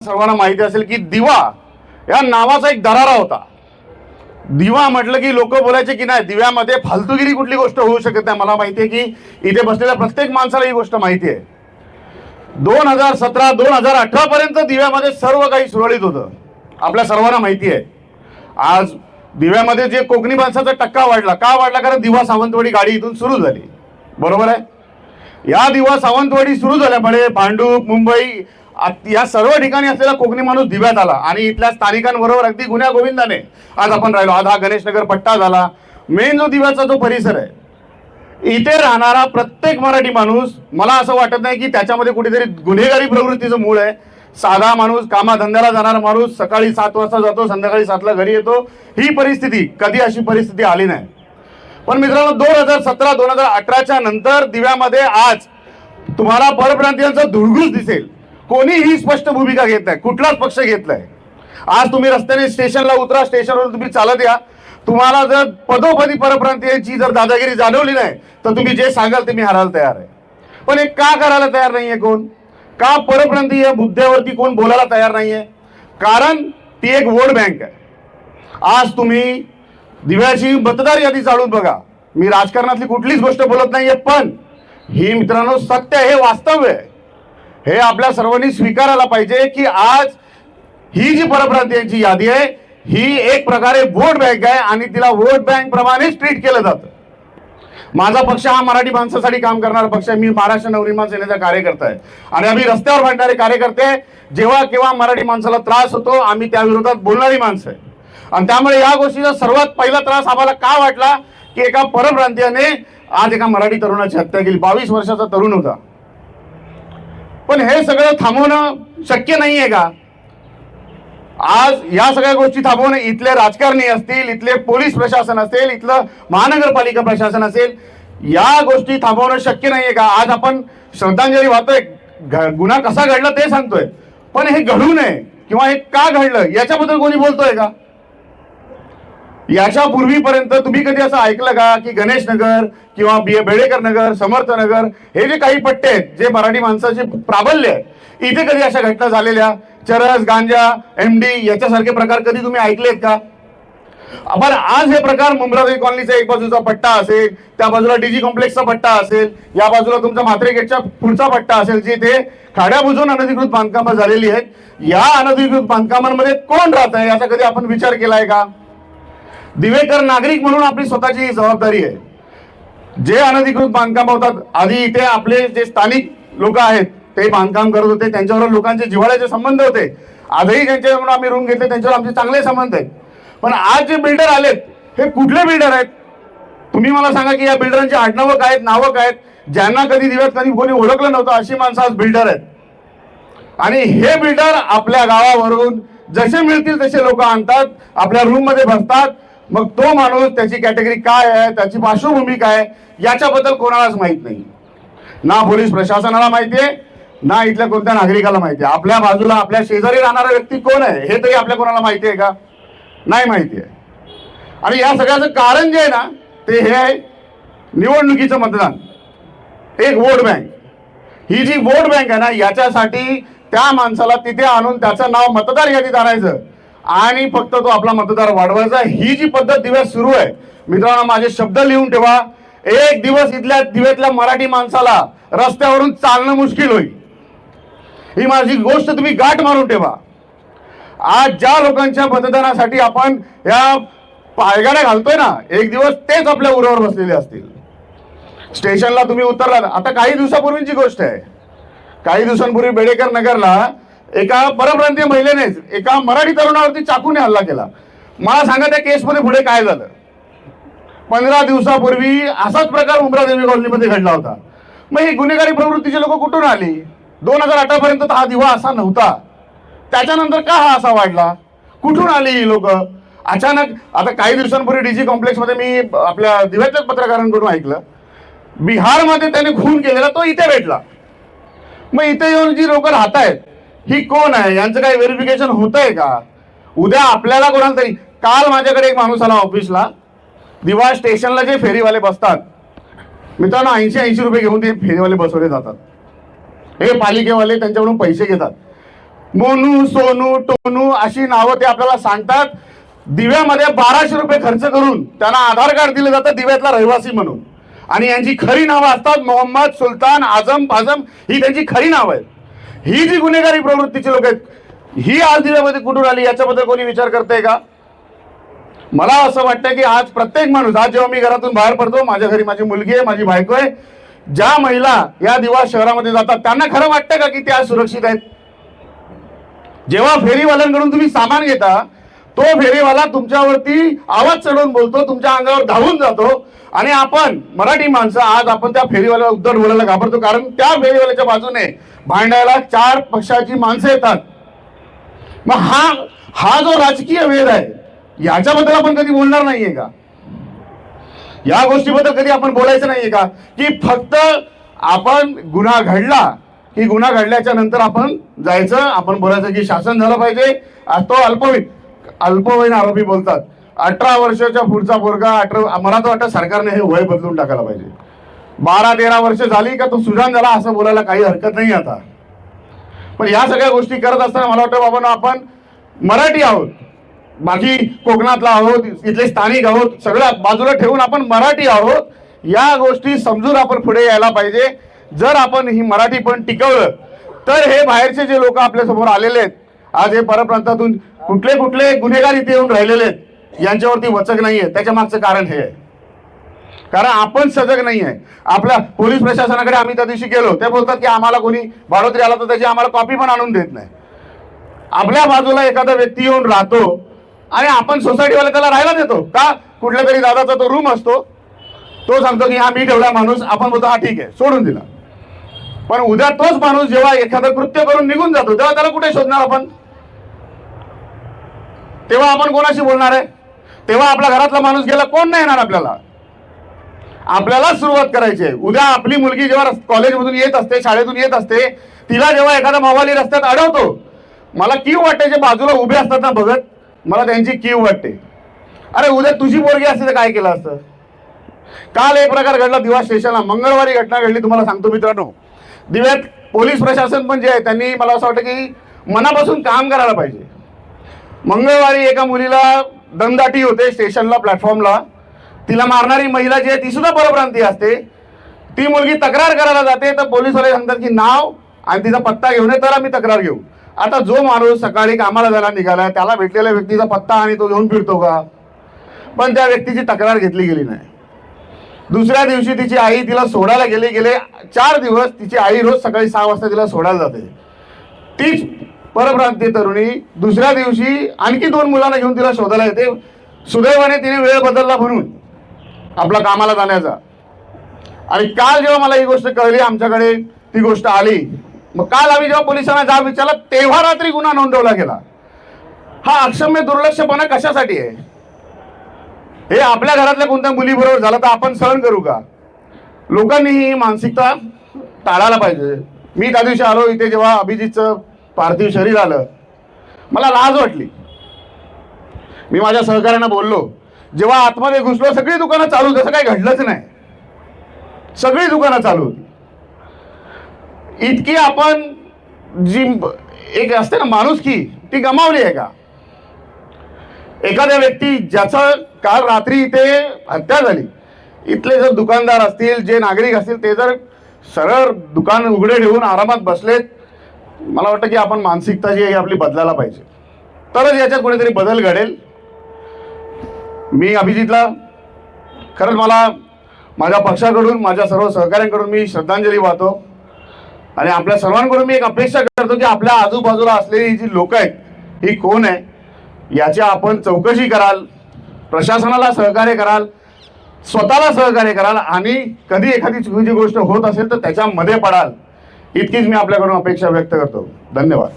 सर्वांना माहिती असेल की दिवा या नावाचा एक दरारा होता. दिवा म्हटलं की लोक बोलायचे की नाही, दिव्यामध्ये फालतूगिरी कुठली गोष्ट होऊ शकत नाही. मला माहिती आहे की इथे बसलेल्या प्रत्येक माणसाला ही गोष्ट माहिती आहे. 2017 2018 पर्यंत दिव्यामध्ये सर्व काही सुरळीत होतं, आपल्या सर्वांना माहिती आहे. आज दिव्यामध्ये जे कोकणी माणसाचा टक्का वाढला, का वाढला? कारण दिवा सावंतवाडी गाडी इथून सुरू झाली, बरोबर आहे. या दिवा सावंतवाडी सुरू झाल्यामुळे भांडूप, मुंबई या सर्व ठिकाणी असलेला कोकणी माणूस दिव्यात आला आणि इथल्या स्थानिकांबरोबर अगदी गुन्ह्या गोविंदाने आज आपण राहिलो. आज हा गणेशनगर पट्टा झाला. मेन जो दिव्याचा जो परिसर आहे, इथे राहणारा प्रत्येक मराठी माणूस, मला असं वाटत नाही की त्याच्यामध्ये कुठेतरी गुन्हेगारी प्रवृत्तीचं मूळ आहे. साधा माणूस, कामाधंद्याला जाणारा माणूस सकाळी 7 वाजता जातो, संध्याकाळी 7ला घरी येतो. ही परिस्थिती, कधी अशी परिस्थिती आली नाही. पण मित्रांनो, 2017 2018च्या नंतर दिव्यामध्ये आज तुम्हाला परप्रांतीयांचा धुळगूस दिसेल. कोणीही स्पष्ट भूमिका घेत नाही, कुठलाच पक्ष घेतलाय. आज तुम्ही रस्त्याने स्टेशनला उतरा, स्टेशनवरून तुम्ही चालत या, तुम्हाला जर पदोपदी परप्रांतीयांची जर दादागिरी जाणवली नाही तर तुम्ही जे सांगाल ते मी हरायला तयार आहे. पण हे का करायला तयार नाहीये कोण? का परप्रांतीय मुद्द्यावरती कोण बोलायला तयार नाहीये? कारण ती एक वोट बँक आहे. आज तुम्ही दिव्याची मतदार यादी चालून बघा. मी राजकारणातली कुठलीच गोष्ट बोलत नाहीये, पण ही मित्रांनो सत्य, हे वास्तव आहे. हे आपल्या सर्वांनी स्वीकारायला पाहिजे की आज ही जी परप्रांतीयांची यादी आहे ही एक प्रकारे वोट बँक आहे आणि तिला वोट बँक प्रमाणेच ट्रीट केलं जातं. माझा पक्ष हा मराठी माणसासाठी काम करणारा पक्ष आहे. मी महाराष्ट्र नवनिर्माण सेनेचा कार्यकर्ता आहे आणि आम्ही रस्त्यावर भांडणारे कार्यकर्ते, जेव्हा केव्हा मराठी माणसाला त्रास होतो आम्ही त्या विरोधात बोलणारी माणसं आहे. आणि त्यामुळे या गोष्टीचा सर्वात पहिला त्रास आम्हाला का वाटला की एका परप्रांतीयाने आज एका मराठी तरुणाची हत्या केली. 22 वर्षाचा तरुण होता. पण हे सगळं थांबवणं शक्य नाहीये का? आज या सगळ्या गोष्टी थांबवणं, इथले राजकारणी असतील, इथले पोलीस प्रशासन असेल, इथलं महानगरपालिका प्रशासन असेल, या गोष्टी थांबवणं शक्य नाहीये का? आज आपण श्रद्धांजली वाहतोय, गुन्हा कसा घडला ते सांगतोय, पण हे घडू नये किंवा हे का घडलं याच्याबद्दल कोणी बोलतोय का? याच्या पूर्वीपर्यंत तुम्ही कधी असं ऐकलं का की गणेश नगर किंवा बेडेकर नगर, समर्थ नगर हे जे काही पट्टे आहेत जे मराठी माणसाचे प्राबल्य आहे, इथे कधी अशा घटना झालेल्या? चरस, गांजा, एमडी याच्यासारखे प्रकार कधी तुम्ही ऐकलेत का? आपण आज हे प्रकार मुंब्रादेवी कॉलनीचा एक बाजूचा पट्टा असेल, त्या बाजूला डीजी कॉम्प्लेक्सचा पट्टा असेल, या बाजूला तुमचा म्हात्रे गेटच्या पुढचा पट्टा असेल, जिथे खाड्या बुजवून अनधिकृत बांधकामं झालेली आहेत. या अनधिकृत बांधकामांमध्ये कोण राहत आहे याचा कधी आपण विचार केलाय का? दिवेकर नागरिक म्हणून आपली स्वतःची जबाबदारी आहे. जे अनधिकृत बांधकाम होतात, आधी इथे आपले जे स्थानिक लोक आहेत ते बांधकाम करत होते, त्यांच्यावर लोकांचे जिव्हाळ्याचे संबंध होते. आजही ज्यांच्याकडून आम्ही रूम घेतले त्यांच्यावर आमचे चांगले संबंध आहेत. पण आज जे बिल्डर आलेत हे कुठले बिल्डर आहेत? तुम्ही मला सांगा की या बिल्डरांची आडनावं काय आहेत, नावं काय आहेत? ज्यांना कधी दिव्यात कधी कोणी ओळखलं नव्हतं अशी माणसं आज बिल्डर आहेत. आणि हे बिल्डर आपल्या गावावरून जसे मिळतील तसे लोक आणतात, आपल्या रूम मध्ये बसतात. मग तो माणूस, त्याची कॅटेगरी काय आहे, त्याची पार्श्वभूमी काय याच्याबद्दल कोणालाच माहित नाही. ना पोलीस प्रशासनाला माहिती आहे, ना इथल्या कोणत्या नागरिकाला माहिती आहे. आपल्या बाजूला आपल्या शेजारी राहणारा व्यक्ती कोण आहे हे तरी आपल्या कोणाला माहिती आहे का? नाही माहिती आहे. आणि या सगळ्याचं कारण जे आहे ना ते हे आहे निवडणुकीचं मतदान, एक वोट बँक. ही जी वोट बँक आहे ना, याच्यासाठी त्या माणसाला तिथे आणून त्याचं नाव मतदार यादीत आणायचं आणि फक्त तो आपला मतदार वाढवायचा, ही जी पद्धत दिव्यात सुरू आहे. मित्रांनो, माझे शब्द लिहून ठेवा. एक दिवस इथल्या दिव्यातल्या मराठी माणसाला रस्त्यावरून चालणं मुश्किल होईल. ही माझी गोष्ट तुम्ही गाठ मारून ठेवा. आज ज्या लोकांच्या मतदानासाठी आपण या पायगाड्या घालतोय ना, एक दिवस तेच आपल्या उरावर बसलेले असतील. स्टेशनला तुम्ही उतरला, आता काही दिवसापूर्वीची गोष्ट आहे, काही दिवसांपूर्वी बेडेकर नगरला एका परप्रांतीय महिलेनेच एका मराठी तरुणावरती चाकूने हल्ला केला. मला सांगा त्या केसमध्ये पुढे काय झालं? 15 दिवसापूर्वी असाच प्रकार मुंब्रादेवी कॉलनीमध्ये घडला होता. मग ही गुन्हेगारी प्रवृत्तीचे लोक कुठून आली? 2018 पर्यंत हा दिवा असा नव्हता. त्याच्यानंतर का हा असा वाढला? कुठून आली ही लोक अचानक? आता काही दिवसांपूर्वी डीजी कॉम्प्लेक्स मध्ये मी आपल्या दिव्याच्याच पत्रकारांकडून ऐकलं, बिहारमध्ये त्याने खून केलेला तो इथे भेटला. मग इथे येऊन जी लोक राहत आहेत ही कोण आहे? यांचं काही व्हेरिफिकेशन होतंय का? उद्या आपल्याला कोणाला तरी, काल माझ्याकडे एक माणूस आला ऑफिसला, दिवा स्टेशनला जे फेरीवाले बसतात मित्रांनो, 80-80 रुपये घेऊन ते फेरीवाले बसवले जातात. हे पालिकेवाले त्यांच्याकडून पैसे घेतात. मोनू, सोनू, टोनू अशी नावं ते आपल्याला सांगतात. दिव्यामध्ये 1200 रुपये खर्च करून त्यांना आधार कार्ड दिलं जातं दिव्यातला रहिवासी म्हणून, आणि यांची खरी नावं असतात मोहम्मद, सुलतान, आझम, फाझम, ही त्यांची खरी नावं आहेत. ही जी गुन्हेगारी प्रवृत्तीची लोक आहेत, ही आज दिव्यामध्ये कुठून आली याच्याबद्दल कोणी विचार करतंय का? मला असं वाटतं की आज प्रत्येक माणूस, आज जेव्हा मी घरातून बाहेर पडतो, माझ्या घरी माझी मुलगी आहे, माझी बायको आहे, ज्या महिला या दिवा शहरामध्ये जातात त्यांना खरं वाटतं का की त्या सुरक्षित आहेत? जेव्हा फेरीवाल्यांकडून तुम्ही सामान घेता, तो फेरीवाला तुमच्यावरती आवाज चढवून बोलतो, तुमच्या अंगावर धावून जातो, आणि आपण मराठी माणसं आज आपण त्या फेरीवाल्याला उद्धट बोलायला घाबरतो, कारण त्या फेरीवाल्याच्या बाजूने भांडायला 4 पक्षाची माणसं येतात. मग हा जो राजकीय वेध आहे, याच्याबद्दल आपण कधी बोलणार नाहीये का? या गोष्टीबद्दल कधी आपण बोलायचं नाहीये का की फक्त आपण गुन्हा घडला की गुन्हा घडल्याच्या नंतर आपण जायचं, आपण बोलायचं की शासन झालं पाहिजे. तो अल्पवयीन आरोपी बोलतात. 18 वर्षाच्या पुढचा पोरगा, मला तर वाटतं सरकारने हे वय बदलून टाकायला पाहिजे. 12-13 वर्ष झाली का तो सुजान झाला असं बोलायला काही हरकत नाही आता. पण या सगळ्या गोष्टी करत असताना मला वाटतं बाबा आपण मराठी आहोत, बाकी कोकणातला आहोत, इथले स्थानिक आहोत, सगळं बाजूला ठेवून आपण मराठी आहोत, या गोष्टी समजून आपण पुढे यायला पाहिजे. जर आपण ही मराठी पण टिकवलं तर हे बाहेरचे जे लोक आपल्या समोर आलेले आहेत, आज हे परप्रांतातून कुठले कुठले गुन्हेगार इथे येऊन राहिलेले आहेत, यांच्यावरती वचक नाहीये. त्याच्या मागचं कारण हे आहे, कारण आपण सजग नाही आहे. आपल्या पोलीस प्रशासनाकडे आम्ही त्या दिवशी गेलो, ते बोलतात की आम्हाला कोणी भाडोत्री आला तर त्याची आम्हाला कॉपी पण आणून देत नाही. आपल्या बाजूला एखादा व्यक्ती येऊन राहतो आणि आपण सोसायटीवाला त्याला राहायला देतो का? कुठल्या तरी दादाचा तो रूम असतो, तो सांगतो की हा मी ठेवला माणूस, आपण बोलतो हा ठीक आहे, सोडून दिला. पण उद्या तोच माणूस जेव्हा एखादं कृत्य करून निघून जातो, तेव्हा त्याला कुठे शोधणार आपण? तेव्हा आपण कोणाशी बोलणार आहे? तेव्हा आपल्या घरातला माणूस गेला, कोण नाही येणार आपल्याला. आपल्याला सुरुवात करायची आहे. उद्या आपली मुलगी जेव्हा कॉलेजमधून येत असते, शाळेतून येत असते, तिला जेव्हा एखादा मावाली रस्त्यात अडवतो, मला कीव वाटते जे बाजूला उभे असतात ना बघत, मला त्यांची कीव वाटते. अरे उद्या तुझी पोरगी असते तर काय केलं असतं? काल एक प्रकार घडला दिवा स्टेशनला, मंगळवारी घटना घडली. तुम्हाला सांगतो मित्रांनो, दिव्यात पोलीस प्रशासन पण जे आहे त्यांनी मला असं वाटतं की मनापासून काम करायला पाहिजे. मंगळवारी एका मुलीला दमदाटी होते स्टेशनला, प्लॅटफॉर्मला. तिला मारणारी महिला जी आहे ती सुद्धा परप्रांतीय असते. ती मुलगी तक्रार करायला जाते तर पोलीसवाले सांगतात की नाव आणि तिचा पत्ता घेऊन ये तर आम्ही तक्रार घेऊ. आता जो माणूस सकाळी कामाला जायला निघाला त्याला भेटलेल्या व्यक्तीचा पत्ता आणि तो घेऊन फिरतो का? पण त्या व्यक्तीची तक्रार घेतली गेली नाही. दुसऱ्या दिवशी तिची आई तिला सोडायला गेले 4 दिवस तिची आई रोज सकाळी 6 वाजता तिला सोडायला जाते. तीच परप्रांतीय तरुणी दुसऱ्या दिवशी आणखी 2 मुलांना घेऊन तिला शोधायला येते. सुदैवाने तिने वेळ बदलला म्हणून आपला कामाला जाण्याचा. आणि काल जेव्हा मला ही गोष्ट कळली, आमच्याकडे ती गोष्ट आली, मग काल आम्ही जेव्हा पोलिसांना जाब विचारला तेव्हा रात्री गुन्हा नोंदवला गेला. हा अक्षम्य दुर्लक्षपणा कशासाठी आहे? हे आपल्या घरातल्या कोणत्या मुलीबरोबर झालं तर आपण सहन करू का? लोकांनी ही मानसिकता टाळायला पाहिजे. मी त्या दिवशी आलो इथे जेव्हा अभिजितचं पार्थिव शरीर आलं, मला लाज वाटली. मी माझ्या सहकाऱ्यांना बोललो, जेव्हा आतमध्ये घुसलो सगळी दुकानं चालू, जसं काही घडलंच नाही, सगळी दुकानं चालू होती. इतकी आपण जी एक असते ना माणुसकी, ती गमावली आहे का? एखाद्या व्यक्ती ज्याचं काल रात्री इथे हत्या झाली, इथले जर दुकानदार असतील, जे नागरिक असतील, ते जर सरळ दुकान उघडे ठेवून आरामात बसलेत, मला वाटतं की आपण मानसिकता जी आहे आपली बदलायला पाहिजे, तरच याच्यात कुठेतरी बदल घडेल. मी अभिजितला खरंच मला माझ्या पक्षाकडून, माझ्या सर्व सहकाऱ्यांकडून मी श्रद्धांजली वाहतो. आणि आपल्या सर्वांकडून मी एक अपेक्षा करतो की आपल्या आजूबाजूला असलेली जी लोक आहेत ही कोण आहे याची आपण चौकशी कराल, प्रशासनाला सहकार्य कराल, स्वतःला सहकार्य कराल, आणि कधी एखादी चुकीची गोष्ट होत असेल तर त्याच्यामध्ये पडाल, इतकीच मी आपल्याकडून अपेक्षा व्यक्त करतो. धन्यवाद.